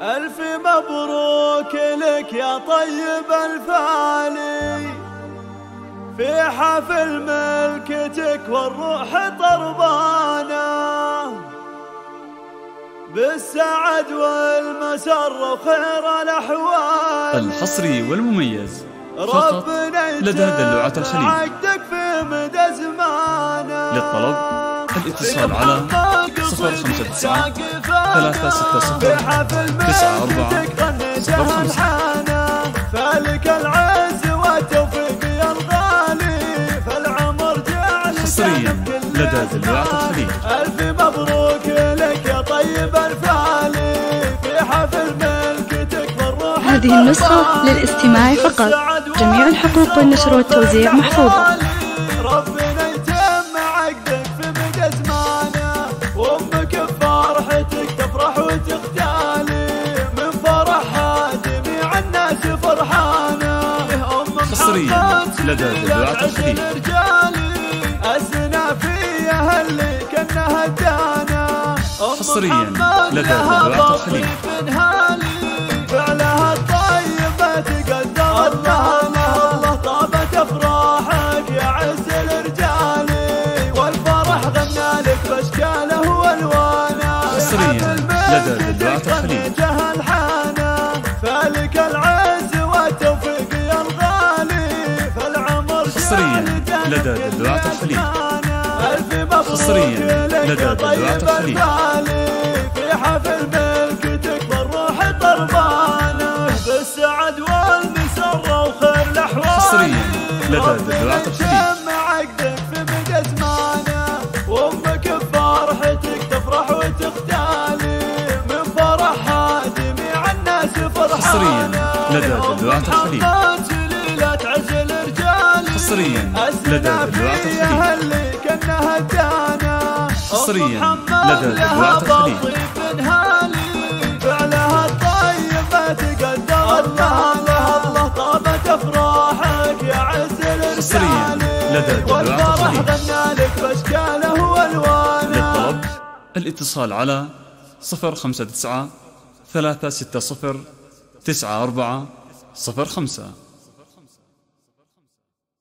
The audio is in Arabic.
ألف مبروك لك يا طيب الفالي في حفل ملكتك والروح طربانة بالسعد والمسر وخير الأحوال. الحصري والمميز فقط لدى دلوعة الخليج. عقدك في مدى زمانه. للطلب الاتصال على 059 360 9405. فلك العز والتوفيق يا الغالي فالعمر جعلك حصريا لدى دلوعة الخليج. ألف مبروك لك يا طيب الفالي في حفل ملكتك والروح. هذه النسخة للاستماع فقط، جميع الحقوق والنشر والتوزيع محفوظة. ربنا يتم عقدك في مدى زمانه وامك بفرحتك تفرح وتختالي من فرحها جميع الناس فرحانه. حصريا لدى دلوعة الخليج. الزنافية اللي كانها دانا. حصريا لدى دلوعة الخليج. فعلها الطيبة تقدر الله طابت افراحك يا عز الرجال والفرح غنى لك باشكاله والوانه. حصريا لدى دلوعة الخليج. فلك العز والتوفيق يا الغالي فالعمر. حصريا لدى دلوعة الخليج. حصريا لدى دلوعة الخليج. في حفل ملكتك والروح طربانه بالسعد والمسر وخير الاحوال. حصريا لدى دلوعة الخليج. عقدك في مدى زمانه وامك بفرحتك تفرح وتختالي من فرحها جميع الناس فرحانه. حصريا لدى دلوعة الخليج. حصريا لدى دلوعة الخليج. حصريا لدى دلوعة الخليج. فعلها الطيبة تقدر الله طابت افراحك يا عز الرجال. حصريا لدى دلوعة الخليج. غنى لك باشكاله والوانه. للطلب الاتصال على 059 360 9405.